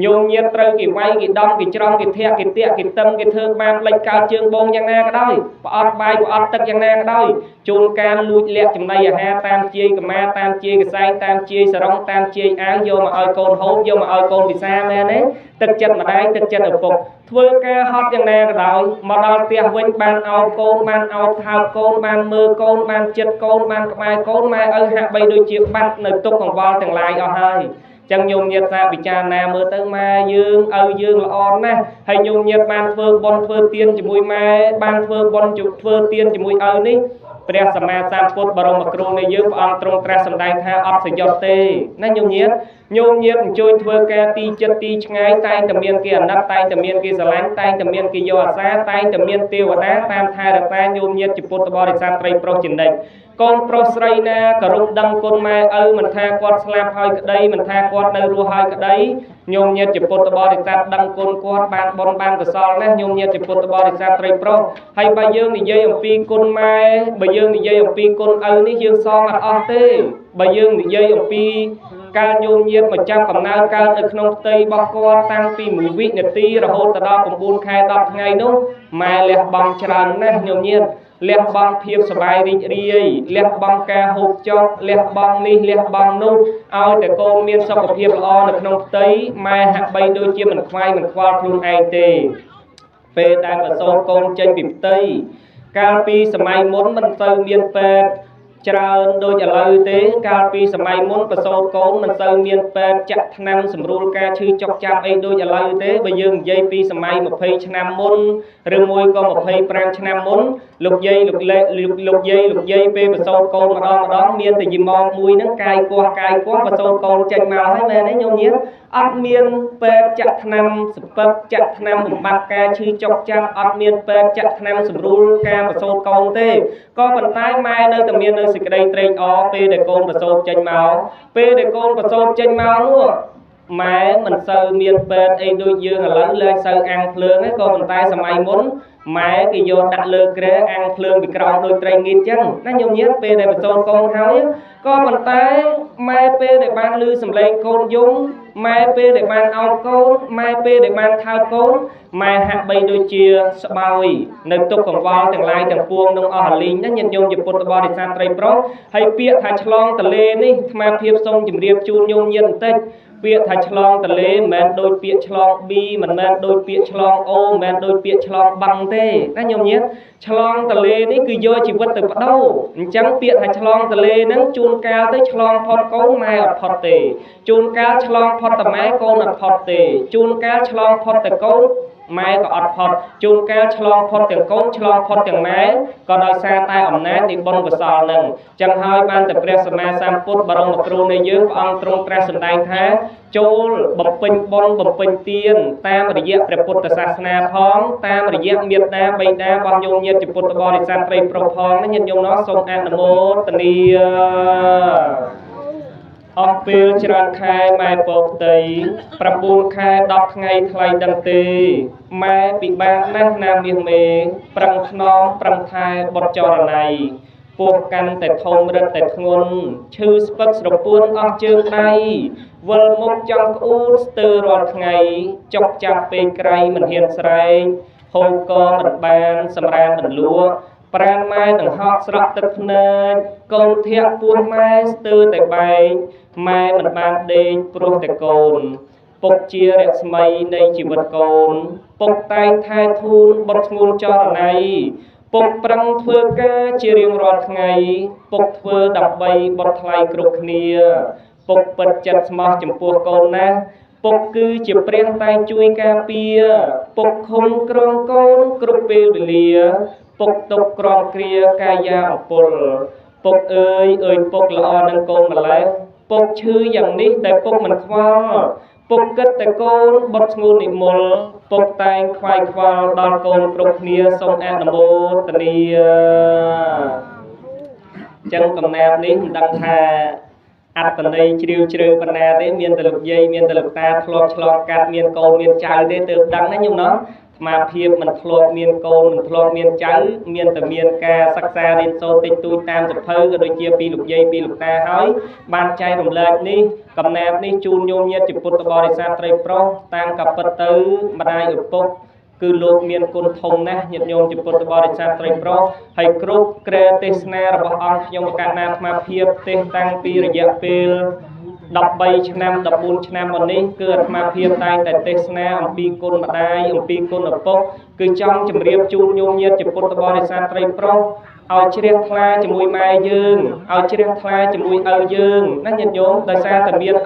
ញោមញាតត្រូវគេវាយគេដំគេច្រំគេធាក់គេទាក់គេតឹមគេធ្វើបានផ្លេចកើតជើងបងយ៉ាងណាក៏ដោយប្រអត់បាយប្រអត់ទឹកយ៉ាងណាក៏ដោយជួនកាលលួចលាក់ចំណីអាហារតាមជាយកម្មាតាមជាយកសែងតាមជាយសរងតាមជាយអាវយកមកឲ្យកូនហូបយកមកឲ្យកូនពិសាមែនទេទឹកចិត្តម្ដាយទឹកចិត្តឪពុកធ្វើការហត់យ៉ាងណាក៏ដោយមកដល់ផ្ទះវិញបានអោបកូនបានអោបថើបកូនបានមើលកូនបានចិត្តកូនបានក្បែរកូនម៉ែឪហាក់បីដូចជាបាត់នៅទុកកង្វល់ទាំងឡាយអស់ហើយចឹងញោមញាតសាពិចារណាមើលទៅម៉ែយើងឪយើងល្អណាស់ហើយញោមញាតបានធ្វើបុណ្យធ្វើទានជាមួយម៉ែបានធ្វើបុណ្យធ្វើទានជាមួយឪនេះព្រះសម្មាសម្ពុទ្ធបរមគ្រូនៃយើងព្រះអង្គទ្រង់ត្រាស់សម្ដែងថាអត់សយុទ្ធទេណាញោមញាតអញ្ជើញធ្វើការទីចិត្តទីឆ្ងាយតែងតែមានគេអាណិតតែងតែមានគេស្រឡាញ់តែងតែមានគេយកអាសាតែងតែមានទេវតាតាមថែរក្សាញោមញាតជាពុទ្ធបរិស័ទត្រីប្រុសជានិច្ចកូនប្រុសស្រីណាគោរពដឹងគុណម៉ែឪមិនថាគាត់ស្លាប់ហើយក្តីមិនថាគាត់នៅរស់ហើយក្តីញោមញាតជាពុទ្ធបរិស័ទដឹងគុណគាត់បានបុណ្យបានកុសលណាស់ញោមញាតជាពុទ្ធបរិស័ទត្រីប្រុសហើយបើយើងនិយាយអំពីគុណម៉ែបើយើងនិយាយអំពីគុណឪនេះយើងសងអត់អស់ទេបើយើងនិយាយអំពីការញោមញាតមកចាំកំណើតកើតនៅក្នុងផ្ទៃរបស់គាត់តាំងពី1វិនាទីរហូតដល់9ខែ10ថ្ងៃនោះម៉ែលះបង់ច្រើនណាស់ញោមញាតលះបង់ភាពសប្បាយរីករាយលះបង់ការហូបចុកលះបង់នេះលះបង់នោះឲ្យតែកូនមានសុខភាពល្អនៅក្នុងផ្ទៃម៉ែហាក់បីដូចជាមិនខ្វាយមិនខ្វល់ខ្លួនឯងទេពេលដែលប្រសូតកូនចេញពីផ្ទៃកាលពីសម័យមុនមិនទៅមានពេទ្យច្រើនដូចឥឡូវទេកាលពីសម័យមុនប្រសូតកូនមិនទៅមានពេទ្យចាក់ថ្នាំសម្រួលការឈឺចុកចាប់អីដូចឥឡូវទេបើយើងនិយាយពីសម័យ20ឆ្នាំមុនឬមួយក៏25ឆ្នាំមុនលោកយាយពេលប្រសូតកូនម្ដងមានតែយីម៉ងមួយហ្នឹងកាយគោះប្រសូតកូនចេញមកហើយមែនទេញោមញាតអត់មានពេទ្យចាក់ថ្នាំសពឹកចាក់ថ្នាំបំបត្តិការឈឺចុកចាប់អត់មានពេទ្យចាក់ថ្នាំសម្រួលការប្រសូតកូនទេក៏ប៉ុន្តែម៉ែនៅតែមាននៅសេចក្តីត្រេកអរពេលដែលកូនប្រសូតចេញមកនោះម៉ែមិនសូវមានពេទ្យអីដូចយើងឥឡូវលែងសូវអាំងភ្លើងទេក៏ប៉ុន្តែសម័យមុនម៉ែគេយកដាក់លើគ្រែអាំងភ្លើងពីក្រោមដូចត្រីងៀតចឹងណាញោមញាតពេលដែលប្រសូតកូនហើយក៏ប៉ុន្តែម៉ែពេលដែលបានឮសំឡេងកូនយំម៉ែពេលដែលបានអោបកូនម៉ែពេលដែលបានថើបកូនម៉ែហាក់បីដូចជាស្បើយនៅទុកកង្វល់ទាំងឡាយទាំងពួងនឹងអស់រលីងណាញាតិញោមជាពុទ្ធបរិស័ទត្រីប្រុសហើយពាក្យថាឆ្លងទលេនេះអាត្មាភាពសូមជម្រាបជូនញោមញាតិបន្តិចពាក្យថាឆ្លងទលេមិនមែនដូចពាក្យឆ្លងប៊ីមិនមែនដូចពាក្យឆ្លងអូមិនមែនដូចពាក្យឆ្លងបាំងទេណាញោមញាតិឆ្លងទលេនេះគឺយកជីវិតទៅបដូរអញ្ចឹងពាក្យថាឆ្លងទលេហ្នឹងជួនកាលទៅឆ្លងផុតកូនម៉ែអត់ផុតទេជួនកាលឆ្លងផុតតែម៉ែកូនអត់ផុតទេជួនកាលឆ្លងផុតតែកូនម៉ែក៏អត់ផុតជួនកាលឆ្លងផុតទាំងកូនឆ្លងផុតទាំងម៉ែក៏ដោយសារតែអំណាចនៃបុណ្យកុសលនឹងចឹងហើយបានតែព្រះសម្មាសម្ពុទ្ធបរមគ្រូនៃយើងព្រះអង្គទ្រង់ត្រាស់សម្ដែងថាចូលបំពេញបុណ្យបំពេញទានតាមរយៈព្រះពុទ្ធសាសនាផងតាមរយៈមេត្តាបិតារបស់ញោមញាតិជាពុទ្ធបរិស័ទត្រីប្រុសផងញាតិញោមនោះសូមអនុមោទនាអស់ពេលច្រើនខែម៉ែពកផ្ទៃ9ខែ10ថ្ងៃថ្លៃដឹងទេម៉ែពិបាកណាស់ណាមាសមេប្រឹងថ្នមប្រឹងថែបុត្រចរណៃពោះកាន់តែធំរឹតតែធ្ងន់ឈឺស្ពឹកស្រពួនអស់ជើងដៃវិលមុខចង់ក្អួតស្ទើររាល់ថ្ងៃចុកចាប់ពេកក្រៃមិនហ៊ានស្រែកហូបក៏មិនបានសម្រានមិនលួប្រាណម៉ែនឹងហក់ស្រក់ទឹកភ្នែកកូនធាក់ពោះម៉ែស្ទើរតែបែកម៉ែមិនបានដេកព្រោះតែកូនពុកជារស្មីនៃជីវិតកូនពុកតែងថែធូនបុត្រឈ្ងួនចរណៃពុកប្រឹងធ្វើការជារៀងរាល់ថ្ងៃពុកធ្វើដើម្បីបុត្រថ្លៃគ្រប់គ្នាពុកពិតចិត្តស្មោះចំពោះកូនណាស់ពុកគឺជាព្រះតែងជួយការពារពុកឃុំក្រងកូនគ្រប់ពេលវេលាពុកទុកក្រងគ្រាកាយាអពលពុកអើយពុកល្អនឹងកូនម្លេះពុកឈឺយ៉ាងនេះតែពុកមិនខ្វល់ពុកគិតតែកូនបុត្រឈ្ងួននិមលពុកតែងខ្វាយខ្វល់ដល់កូនគ្រប់គ្នាសូមអនុមោទនាចឹងកំណាព្យនេះមិនដឹងថា อัตนัยเชียวเชียวปนาเตมีนตลกเย่มีนตลกตาทลอกฉลอกกัดมีนโกนมีนใจเตเติบดังนั่นอยู่เนาะมาเพียบมันทลอกมีนโกนมันทลอกมีนใจมีนแต่มีนกาศักษาเรียนโซติดตุยตามจะเพิ่งก็โดยเชียปีลูกเย่ปีลูกตาเฮ้ยบานใจรำเลิกนี่กำแนบนี่จูนโยมเยียจิปุตตบริษัทไตรโปรตามกับปะตื้อมาได้อุปกคือโลกเมียนกุลทงนะญาติโยมจิปุตตบริษัทไตรโปรให้ครุกเกรติสนาระบบองยมการนามาเพียบเต็มตั้งปีระยะปีดับใบชนำดับบุญชนำวันนี้เกิดมาเพียบตายแต่เตสนาอัมปีกุลมาได้อัมปีกุลอุปกคือจ้องจำเรียบจูนโยมเยียจิปุตตบริษัทไตรโปรเอาเชียงคลาจมวยไม้ยืงเอาเชียงคลาจมวยยืงนั่นยันโยมได้ซาแต่เมียน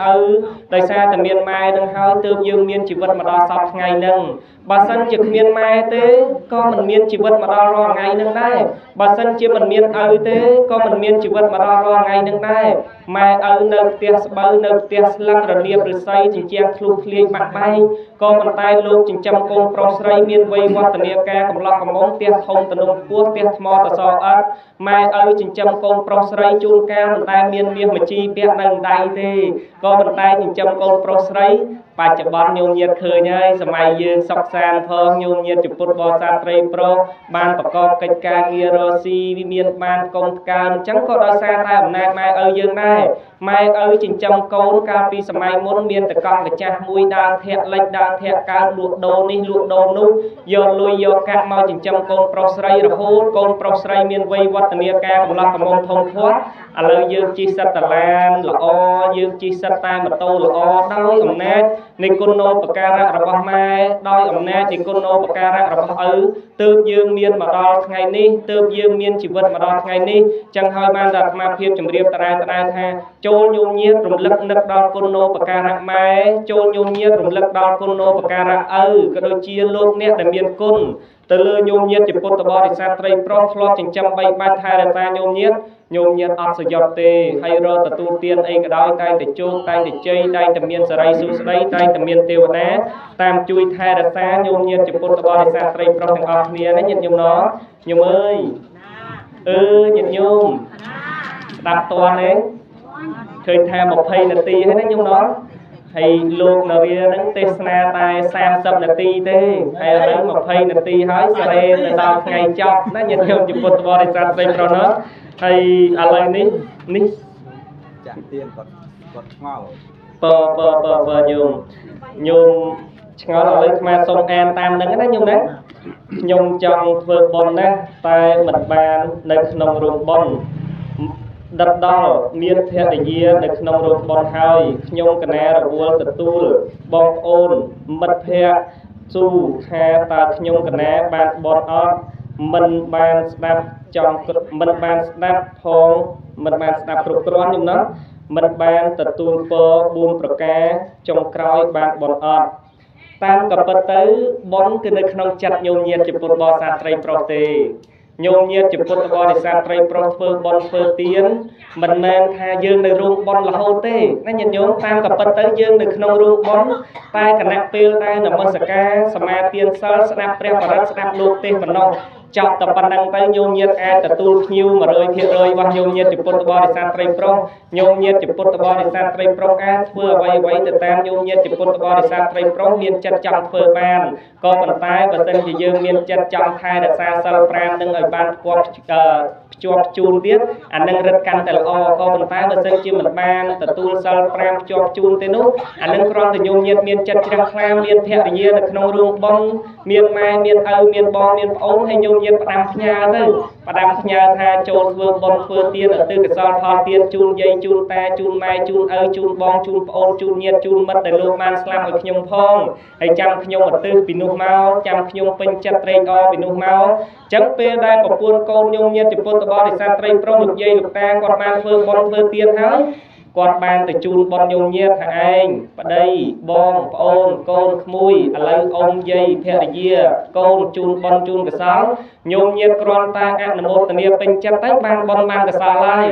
ได้ซาแต่เมียนไม้ดังเฮาเติมยืงเมียนชีวิตมาดอสอบไงนึงบาสันจึกเมียนไม้เต้ก็มันเมียนชีวิตมาดอรอไงนึงได้บาสันจึกมันเมียนเต้ก็มันเมียนชีวิตมาดอรอไงนึงได้ไม้เนิบเตียสเบอเนิบเตียสลักระเนียบหรือไซจิเจียงคลุกเลี้ยบักใบก็มันตายลูกจึงจำกงโปรสไรเมียนไว้วัตเนียแกกำลังกำมงเตียทงตนุพวกเตียทมอตสออัดไม้จึงจำกงโปรสไรจูนแกมันตายเมียนมาจีเปียนังได้เต้ก็มันตายจึงจำกงโปรสไรปัจจุบันโยมเยียดเคยไงสมัยยืนสกสานพองโยมเยียดจุปุตบอสาตรีโปรบานประกอบกิจการเกียรซีวิเมียนบานกองการจังก็ได้ซาตายอำนาจไม้ยืนได้ไม้จึงจำโกนการปีสมัยมุนเมียนแต่กองกระจายมวยดางเทะเล็กดางเทะการลวกโดนี่ลวกโดนู้โยนลุยโยกะมาจึงจำโกนโปรสไรระโหดโกนโปรสไรเมียนไว้วัดเนียแกกำลังกำมงทงพวดอะไรยืนจีสัตตะแลนละอยืนจีสัตตามาโตละอได้อำนาจในกุนโนปการะระบไม้ได้อำนาจในกุนโนปการะระบเติมยืงเมียนมาดอไงนี่เติมยืงเมียนชีวิตมาดอไงนี่จังหอยบานดัดมาเพียบจำเรียบตรายท่าโจโยมเยียดรำลึกนึกดอกุนโนปการะไม้โจโยมเยียดรำลึกดอกุนโนปการะก็โดยเชียโลกเนี่ยแต่เมียนกุนตะลือโยมเยียดจิปุตตบริษัทไตรโปรทลอดจึงจำใบใบไทยแต่ตาโยมเยียดอัศยศเตให้รอตะตูเตียนเองก็ได้ใจแต่โจใจแต่เจยใจแต่เมียนสไรสุสไรใจแต่เมียนเทวดาตามจุยไทยแต่ตาโยมเยียดจิปุตตบริษัทไตรโปรทั้งออกเนียนั่นยันโยมเนาะโยมเอ้ยยันโยมดับตัวเนี่ยเคยแทนmộtพนาทีให้นั่นโยมเนาะให้ลูกนาเรียนั่งเตสนาตาย30 นาทีเต้ให้อะไร20 นาทีให้เสร็จแต่ตอนไงจบนั่นยันโยมจิปุตตบริษัทไตรโปรเนาะให้อะไรนี่จัดเตียนกดงอโยมงอเลยมาส่งแอนตามนั่นนะโยมนะโยมจังเฟิร์บอลนะตายหมัดบานในขนมรวมบอลดัดดอลเมียนเทะเยียในขนมรวมบอลไฮโยมกันแนระวัวตะตูลบองโอนมัดเพะสู้แค่ตาโยมกันแนบานบอลออฟมันบานสนับจังมันบานสนับพองมันบานสนับกรุบกรอนอยู่นะมันบานตะตูลเปอบุญประกาจงครอยบานบอลออฟตามกับปะเต๋อบอลคือในขนมจัดโยมเยียดจิปุตบอสาตรีโปรเตโยมเยียดจิปุตบอสาตรีโปรเฟอร์บอลเฟอร์เตียนมันแมนทายืนในรูปบอลละโฮเต้นั่นยันโยมตามกับปะเต๋อยืนในขนมรูปบอลใต้ขณะเปลใต้หนมสกาสมาเตียนเซลสนับเปรียบปรัสนับลูกเต้ปนองจับตะปันดังไปโยมเยียดแอตะตูคิวมาเลยเพียเลยว่าโยมเยียดจิปุตบอสาตรีโปรโยมเยียดจิปุตบอสาตรีโปรแอเพื่อไว้แต่ตามโยมเยียดจิปุตบอสาตรีโปรเมียนจัดจังเพื่อบานก็ปันท้ายประเสริฐยืมเมียนจัดจังไทยแต่ซาสลับแปรนึงไอ้บานกวบจวบจูนเดียดอันนึงรัดกันแต่ละอก็ปันท้ายประเสริฐยืมเหมือนบานแต่ตูนสลับแปรจวบจูนเตนุอันนึงกรอนแต่โยมเยียดเมียนจัดจังคลามเมียนเพะเยียดขนมรูปบองเมียนไม้เมียนเมียนบองเมียนโอนให้โยมเยียดประดามพญาประดามพญาทาโจรเฟืองบอลเฟืองเตียนตื่นกระสอบพอเตียนจูนใยจูนตาจูนไม้จูนจูนบองจูนโอนจูนเยียดจูนมัดแต่ลูกมันสลับกับขยมพองให้จำขยมมัดตื้อปีนุ่มเมาจำขยมเป็นจัดเตรงปีนุ่มเมาจังเปย์ได้กับปูนโกนโยมเยียดจิปุตตบริษัทเตรงโปรลูกใยลูกตากอดมาเฟืองบอลเฟืองเตียนเขากอดบานแต่จูนบอลโยมเยียดทางเองปะได้บองโอนโกนขมุยอะไรองใยเพะเยียโกนจูนบอลจูนกระซ้างโยมเยียดกรอนตาอันโมตเนียเป็นจัดตั้งบางบอลมันกระสาลาย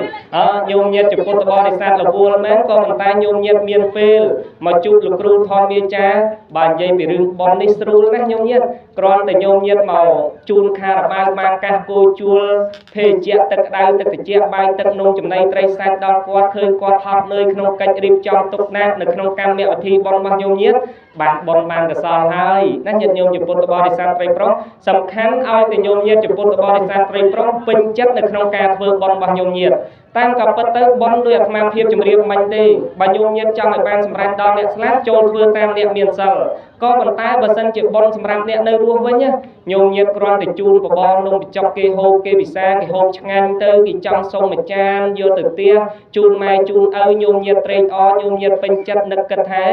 โยมเยียดจิปุตตบริษัทละบัวแม้ก็มันตายโยมเยียดเมียนเฟลมาจุดลูกครูทองเมียจ้าบานใยไปรึงบอลนิสรูนะโยมเยียดกรอนแต่โยมเยียดเมาจูนคาราบางมากะโกจูลเพเจตึกดาวตึกเจียบใบตึกนงจำในไตรสัตดอกกอดเคยกอดทอ ត់នឿយក្នុងកិច្ចរៀបចំទុកណានៅក្នុងកម្មវិធីបុណ្យរបស់ញោមញាតិបានបុណ្យបានកសលហើយណាញាតិញោមជាពុទ្ធបរិស័ទប្រិយប្រុសសំខាន់ឲ្យតែញោមញាតិជាពុទ្ធបរិស័ទប្រិយប្រុសពេញចិត្តនៅក្នុងការធ្វើបុណ្យរបស់ញោមញាតិតាមក៏ពិតទៅបុណ្យដោយអាត្មាភាពជំរាបមិញទេបើញោមញាតិចង់ឲ្យបានសម្រេចដល់អ្នកស្លាប់ចូលធ្វើតាមអ្នកមានសិលក៏ប៉ុន្តែបើសិនជាបុណ្យសម្រាប់អ្នកនៅរស់វិញញោមញាតិគ្រាន់តែជូនបបរនំបញ្ចុកគេហូបគេពិសាគេហូបឆ្ងាញ់ទៅគេចង់សុំមួយចានយកទៅផ្ទះជូនម៉ែជូនឪញោមញាតិត្រេកអរញោមញាតិពេញចិត្តនឹកគិតថា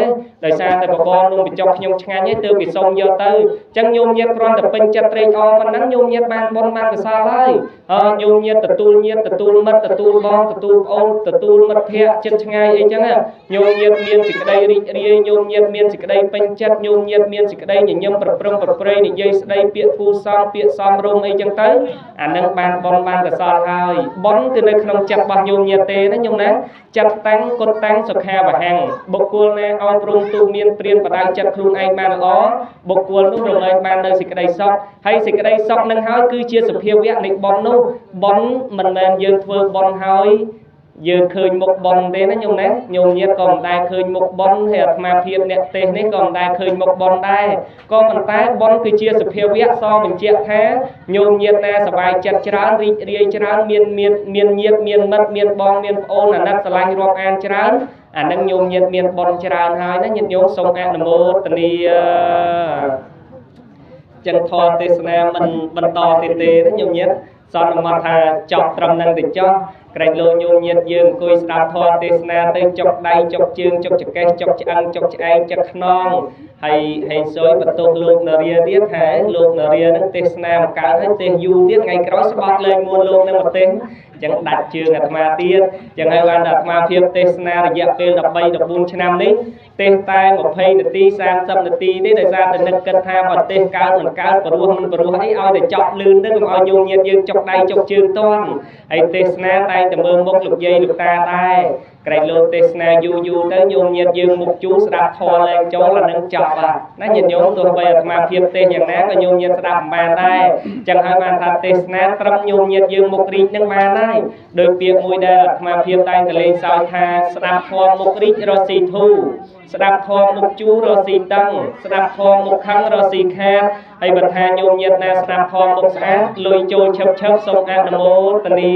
ដោយសារតែបបរនំបញ្ចុកខ្ញុំឆ្ងាញ់ឯងទើបគេសុំយកទៅអញ្ចឹងញោមញាតិគ្រាន់តែពេញចិត្តត្រេកអរប៉ុណ្ណឹងញោមញាតិបានបុណ្យបានកសលហើយញោមញាតិទទួលញាតិទទួលមិត្តទទួលបងទទួលប្អូនទទួលមិត្តភ័ក្តិចិត្តឆ្ងាយអីចឹងញោមញាតិមានសេចក្តីរីករាយញោមញាតិមានសេចក្តីពេញចិត្តញោមញាតិមានសេចក្តីញញឹមប្រព្រឹត្តប្រព្រៃនិយាយស្ដីពាក្យគូសំពាក្យសំរុំអីចឹងទៅអានឹងបានបុណ្យបានកសលហើយបុណ្យគឺនៅក្នុងចិត្តរបស់ញោមញាតិទេណាញោមណាចិត្តតាំងគុតតាំងសុខាវហੰបុគ្គលណាអោនព្រមទូមានព្រានបដៅចិត្តខ្លួនឯងបានល្អបុគ្គលនោះរមែងបាននៅសេចក្តីសុខហើយសេចក្តីសុខនឹងហើយគឺជាសភាវៈនៃបុណ្យនោះបុណ្យមិនមែនយើងធ្វើបុណ្យហើយយើងឃើញមុខបុណ្យទេណាញោមណាញោមញាតិក៏មិនដែលឃើញមុខបុណ្យហើយអាត្មាភាពអ្នកទេសនេះក៏មិនដែលឃើញមុខបុណ្យដែរក៏ប៉ុន្តែបុណ្យគឺជាសភាវៈសបញ្ជាក់ថាញោមញាតិណាសប្បាយចិត្តច្រើនរីករាយច្រើនមានញាតិមានមិត្តមានបងមានប្អូនអាណិតស្រឡាញ់រាប់អានច្រើនអានឹងញោមញាតិមានបុណ្យច្រើនហើយណាញាតិញោមសូមអនុមោទនាចឹងធម៌ទេសនាមិនបន្តទៀតទេណាញោមញាតិសន្មតថាចប់ត្រឹមនឹងទៅចុះក្រែងលោញោមញាតិយើងអង្គុយស្ដាប់ធម៌ទេសនាទៅចុកដៃចុកជើងចុកចកេះចុកឆ្អឹងចុកឆ្អែងចិត្តខ្នងហើយហេសុយបន្ទោសលោកនារាទៀតថាលោកនារានឹងទេសនាមកកើតហើយទេសយូរទៀតថ្ងៃក្រោយស្បត់លែងមួនលោកនឹងមកទេសចឹងដាច់ជើងអាត្មាទៀតចឹងហើយបានអាត្មាភាពទេសនារយៈពេល13 14ឆ្នាំនេះទេសតែ20នាទី30នាទីទេដោយសារតែនឹកគិតថាបើទេសកើតមិនកើតព្រោះមិនព្រោះអីឲ្យតែចប់លឿនទៅកុំឲ្យញោមញាតិយើងចុកដៃចុកជើងតន់ហើយទេសនាតែងតែមើលមុខលោកយាយលោកតាដែរក្រែងលោកទេសនាយូរទៅញោមញាតិយើងមុខជូរស្ដាប់ធម៌លែងចូលអានឹងចប់បាទណាញាតិញោមទោះបីអាត្មាភាពទេសយ៉ាងណាក៏ញោមញាតិស្ដាប់មិនបានដែរចឹងហើយបានថាទេសនាត្រឹមញោមញាតិយើងមុខរីកនឹងបានហើយដោយពាក្យមួយដែលអាត្មាភាពតែងតែលេងសើចថាស្ដាប់ធម៌មុខរីករស់ស៊ីធូស្ដាប់ធម៌មុខជូររស់ស៊ីតឹងស្ដាប់ធម៌មុខខឹងរស់ស៊ីខាតហើយបើថាញោមញាតិណាស្ដាប់ធម៌មុខស្អាតលុយចូលឈឹបសូមអនុមោទនា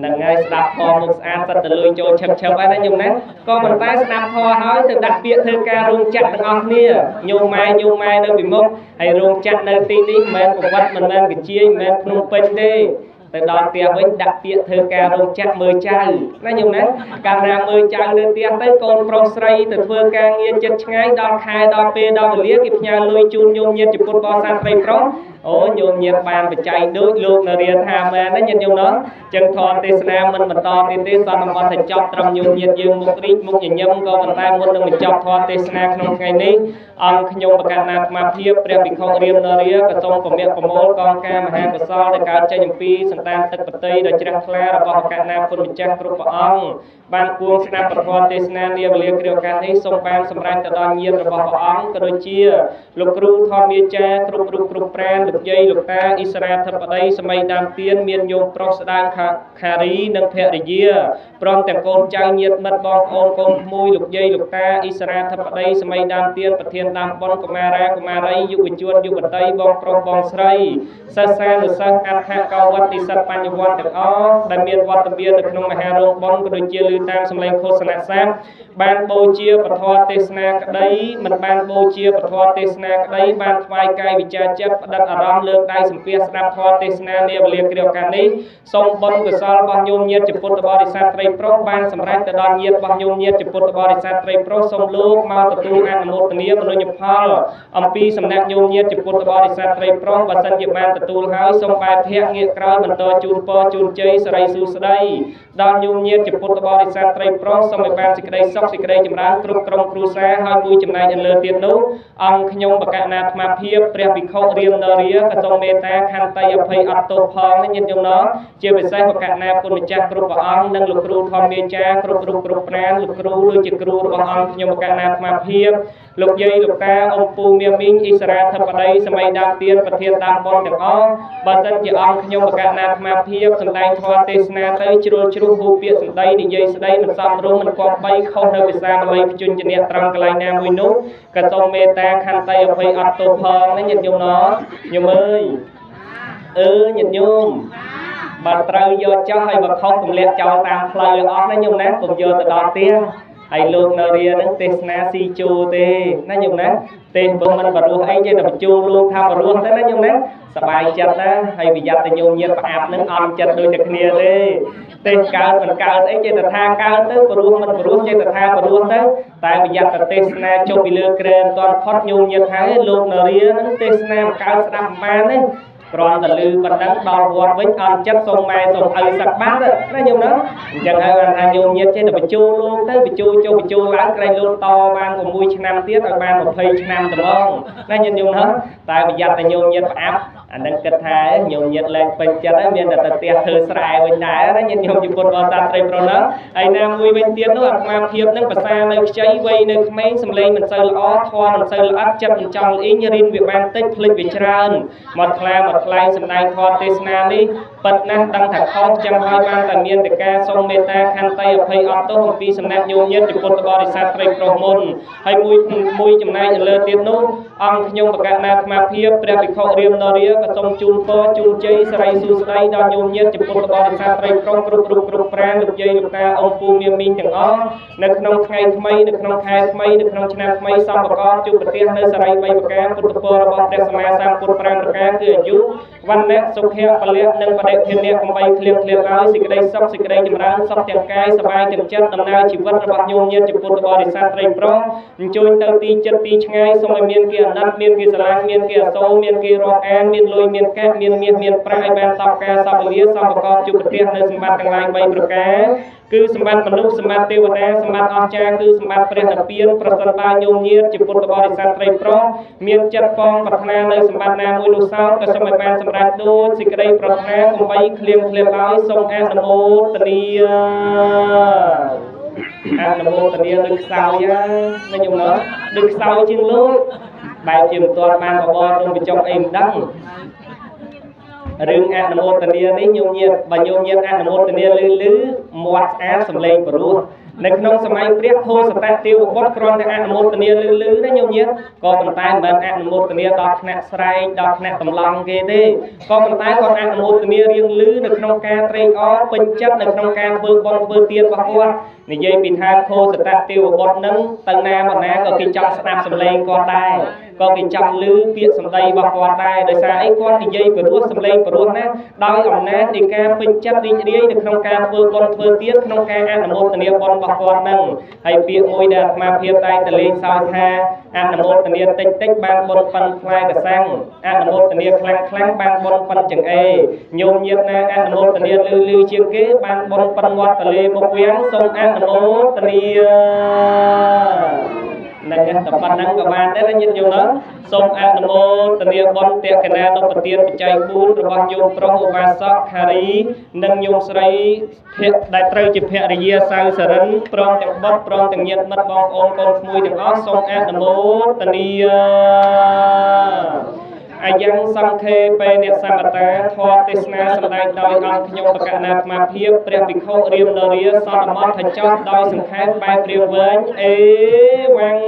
នឹងហើយស្ដាប់ធម៌មុខស្អាតសិតទៅលុយចូលឈឹបហើយណាញោមណាក៏ប៉ុន្តែស្ដាប់ធម៌ហើយទៅដាក់ពាក្យធ្វើការរោងចក្រទាំងអស់គ្នាញោមម៉ែនៅពីមុខហើយរោងចក្រនៅទីនេះមិនមែនប្រវត្តិមិនមែនកាជាមិនមែនភ្នំពេញទេទៅដល់ផ្ទះវិញដាក់ពាក្យធ្វើការរោងចក្រមើលចៅណាញោមណាកាលណាមើលចៅនៅផ្ទះទៅកូនប្រុសស្រីទៅធ្វើការងារចិត្តឆ្ងាយដល់ខែដល់ពេលដល់វេលាគេផ្ញើលុយជូនញោមញាតិជាពុទ្ធបរិស័ទប្រិយប្រុសអូញោមញាតិបានបច្ច័យដូចលោកនារាថាមែនណាញាតិញោមនោះចឹងធម៌ទេសនាមិនបន្តទៀតទេសន្មតថាចប់ត្រឹមញោមញាតិយើងមុខរីកមុខញញឹមក៏ប៉ុន្តែមុននឹងបញ្ចប់ធម៌ទេសនាក្នុងថ្ងៃនេះអង្គខ្ញុំបកណ្ណាអាត្មាភាពព្រះភិក្ខុរាមនារាក៏សូមពមៈប្រមូលកងការមហាកុសលដែលកើតចេញអំពីសន្តានទឹកបតីដ៏ជ្រះថ្លារបស់បកណ្ណាគុណម្ចាស់គ្រប់ព្រះអង្គបានគួងស្ដាប់ពធទេសនានាវេលាគ្រាឱកាសនេះសូមបានសម្រេចទៅដល់ញាតិរបស់ព្រះអង្គក៏ដូចជាលោកគ្រូធម្មយាចាគ្រប់រូបគ្រប់ប្រាណលោកយាយលោកតាអ៊ីស្រាធិបតីសម័យដើមទៀនមានញោមប្រុសស្ដាងខារីនិងភរិយាព្រមទាំងកូនចៅញាតិមិត្តបងប្អូនកូនក្មួយលោកយាយលោកតាអ៊ីស្រាធិបតីសម័យដើមទៀនប្រធានដើមបុណ្យកុមារាកុមារីយុវជនយុវតីបងប្រុសបងស្រីសិស្សានុសិស្សអដ្ឋកោវត្តនិស្សិតបញ្ញវន្តទាំងអស់ដែលមានវត្តមាននៅក្នុងមហារោងបុណ្យក៏ដូចជាលើតាមសម្លេងឃោសនាសាស្ត្របានបូជាពធទេសនាក្តីមិនបានបូជាពធទេសនាក្តីបានថ្វាយកាយវិចារចិត្តផ្ដិតអារម្មណ៍លើកដៃសំពះស្ដាប់ធម៌ទេសនានាវេលាគ្រាឱកាសនេះសូមបុណ្យកុសលរបស់ញោមញាតិជាពុទ្ធបរិស័ទប្រិយប្រុសបានសម្រេចទៅដល់ញាតិរបស់ញោមញាតិជាពុទ្ធបរិស័ទប្រិយប្រុសសូមលោកមកទទួលអនុមោទនាមនុញ្ញផលអំពីសំណាក់ញោមញាតិជាពុទ្ធបរិស័ទប្រិយប្រុសបើសិនជាបានទទួលហើយសូមបែរភ័ក្រងាកក្រោយបន្តជូនពរជូនជ័យសិរីសួស្តីដល់ញោមញាតិជាពុទ្ធបរិស័ទប្រិយប្រុសសូមឲ្យបានសេចក្តីសុខសេចក្តីចម្រើនគ្រប់ក្រុមគ្រួសារហើយមួយចំណែកលើទៀតនោះអង្គខ្ញុំបកណ្ណាអាត្មាភាពព្រះភិក្ខុរាមនារាក៏សូមមេត្តាខន្តីអភ័យអត់ទោសផងញាតិញោមណោះជាពិសេសបកណ្ណាគុណម្ចាស់គ្រប់ព្រះអង្គនិងលោកគ្រូធម្មយាចាគ្រប់រូបគ្រប់ប្រាណលោកគ្រូដូចជាគ្រូរបស់អង្គខ្ញុំបកណ្ណាអាត្មាភាព លោកយាយលោកតាអង្គពូមាមីងអ៊ីស្រាធិបតីសម័យដើមទៀនប្រធានដើមបុណ្យទាំងអស់បើសិនជាអង្គខ្ញុំបកណាអាត្មាភាពសម្ដែងធម៌ទេសនាទៅជ្រុលជ្រុះហួពាក្យសម្ដីនិយាយស្ដីមិនសមរម្យមិនគប្បីខុសនៅភាសាបាលីភ្ជញ្ជនៈត្រង់កន្លែងណាមួយនោះក៏សូមមេត្តាខន្តីអភ័យអត់ទោសផងណាញាតិញោមណញោមអើយញាតិញោមបើត្រូវយកចោលហើយបើខុសទម្លាក់ចោលតាមផ្លូវអស់ណាញោមណាកុំយកទៅដល់ទៀងហើយលោកនៅរៀនហ្នឹងទេសនាស៊ីជូទេណាញោមណាទេសបើមិនបរោះអីចេះតែបញ្ជូលោកថាបរោះទៅណាញោមណាសบายចិត្តណាហើយប្រយ័ត្នតែញោមញាតប្រអាប់ហ្នឹងអន់ចិត្តដូចតែគ្នាទេទេសកើតមិនកើតអីចេះតែថាកើតទៅបរោះមិនបរោះចេះតែថាបរោះទៅតែប្រយ័ត្នតែទេសនាចុះពីលើក្រែនតន់ផុតញោមញាតថាលោកនៅរៀនហ្នឹងទេសនាមិនកើតស្ដាប់មិនបានទេគ្រាន់តែលឺប៉ុណ្ណឹងដល់វត្តវិញអត់ចិត្តសូមម៉ែសូមឪសឹកបាត់ណាញោមណាអញ្ចឹងហើយបានថាញោមញាតចេះតែបញ្ជូលលោកទៅបញ្ជូលចុះបញ្ជូលឡើងក្រែងលោកតបាន6ឆ្នាំទៀតឲ្យបាន20ឆ្នាំត្មងណាញាតិញោមណាតែប្រយ័ត្នតែញោមញាតប្រអាប់អានឹងគិតថាញោមញាតលែងពេញចិត្តហើយមានតែទៅផ្ទះធ្វើស្រែវិញដែរណាញាតិញោមជាពុទ្ធបរិស័ទត្រីប្រុសណាហើយណាមួយវិញទៀតនោះអាត្មាភាពនឹងភាសានៅខ្ចីវ័យនៅក្មេងសំឡេងមិនសូវល្អធម៌មិនសូវល្អិតចិត្តមិនចង់អ៊ីងរៀនវាបានតិចភ្លេចវាច្រើនមកខ្លាមកខ្លែងសម្ដែងធម៌ទេសនានេះប៉ិតណាស់ដឹងថាខុសចាំហើយបានតែមានតែការសូមមេត្តាខន្តីអភ័យអត់ទោសអំពីសំណាក់ញោមញាតជាពុទ្ធបរិស័ទត្រីប្រុសមុនហើយមួយចំណែកលើទៀតនោះអង្គខ្ញុំបកណាអាត្មាភាពព្រះភិក្ខុរៀមនរាក៏សូមជូនពរជូនជ័យសិរីសួស្តីដល់ញោមញាតជាពុទ្ធបរិស័ទត្រីប្រុសគ្រប់ប្រាណលោកយាយលោកតាអង្គពូមាមីងទាំងអស់នៅក្នុងថ្ងៃថ្មីនៅក្នុងខែថ្មីនៅក្នុងឆ្នាំថ្មីសំបកជួបប្រទេសនៅសិរី3ប្រការពុទ្ធពររបស់ព្រះសម្មាសម្ពុទ្ធ5ប្រការគឺអាយុវណ្ណៈសុខៈពលៈនិងបដិធានៈកំបីឃ្លៀបឲ្យសេចក្តីសុខសេចក្តីចម្រើនសុខទាំងកាយសบายទាំងចិត្តដំណើរជីវិតរបស់ញោមញាតជាពុទ្ធបរិស័ទត្រីប្រុសអញ្ជើញទៅទីចិត្តទីឆ្ងាយសូមឲ្យមានគេអាណិតមានគេស្រឡាញ់មានគេអសូរមានគេរាប់អានមានលុយមានកាសមានមាសមានប្រាក់ឲ្យបានសពការសពវេលាសំបកជួបប្រទេសនៅសម្បត្តិទាំងឡាយ3ប្រការគឺសម្បត្តិមនុស្សសម្បត្តិទេវតាសម្បត្តិអស្ចារ្យគឺសម្បត្តិព្រះនិព្វានប្រសិនបើញោមញាតជាពុទ្ធបរិស័ទត្រីប្រុសមានចិត្តផងប្រាថ្នានៅសម្បត្តិណាមួយនោះសោតក៏សូមឲ្យបានសម្រេចដូចសេចក្តីប្រាថ្នាកុំបីឃ្លៀងឃ្លាតឲ្យសូមអនុមោទនាអនុមោទនាដូចខ្សោយណាញោមណាដូចខ្សោយជាងលោកបែបជាមិនទាន់បានបបរក្នុងបញ្ចុកអីមិនដឹងរឿងអនុមោទនានេះញោមញាតបើញោមញាតអនុមោទនាលឺមាត់ស្អាតសំឡេងព្រោះនៅក្នុងសម័យព្រះធោសតទេវបុត្រគ្រាន់តែអនុមោទនាលឺណាញោមញាតក៏ប៉ុន្តែមិនបានអនុមោទនាដល់ថ្នាក់ស្រែកដល់ថ្នាក់តម្លង់គេទេក៏ប៉ុន្តែគាត់អនុមោទនារៀងលឺនៅក្នុងការត្រេកអរពេញចិត្តនៅក្នុងការធ្វើបុណ្យធ្វើទានរបស់គាត់និយាយពីថាធោសតទេវបុត្រនឹងទៅណាមកណាក៏គេចង់ស្ដាប់សំឡេងគាត់ដែរក៏គេចង់ឮពាក្យសម្ដីរបស់គាត់ដែរដោយសារអីគាត់និយាយព្រោះសំឡេងព្រោះណាដោយអំណាចនៃការពេញចិត្តរីករាយនៅក្នុងការធ្វើបុណ្យធ្វើទានក្នុងការអនុមោទនាបុណ្យរបស់គាត់នឹងហើយពាក្យមួយដែលអាត្មាភាពតែតលេងសើចថាអនុមោទនាតិចតិចបានបុណ្យប៉ុនផ្លែកសាំងអនុមោទនាខ្លាំងខ្លាំងបានបុណ្យប៉ុនចង្អេញោមញាតណាអនុមោទនាលឺជាងគេបានបុណ្យប៉ុនមាត់តលេមុខវាំងសូមអនុមោទនានឹងតែប៉ុណ្ណឹងក៏បានដែរញាតិញោមណាសូមអនុមោទនាបុណ្យតេកណានុប្រទានបច្ច័យ4របស់ញោមប្រុសឧបាសកខារីនិងញោមស្រីភក្តិដែលត្រូវជាភរិយាសៅសរិនព្រមទាំងបុត្រព្រមទាំងញាតិមិត្តបងប្អូនកូនក្មួយទាំងអស់សូមអនុមោទនាអាយ៉ាងសង្ឃេបេអ្នកសមតាធម៌ទេសនាសម្ដែងដោយអង្គខ្ញុំបកណាអាត្មាភាពព្រះភិក្ខុរៀមនរាសន្មតថាចោះដោយសង្ខេបបែបរៀងវែងអេវ៉ាំង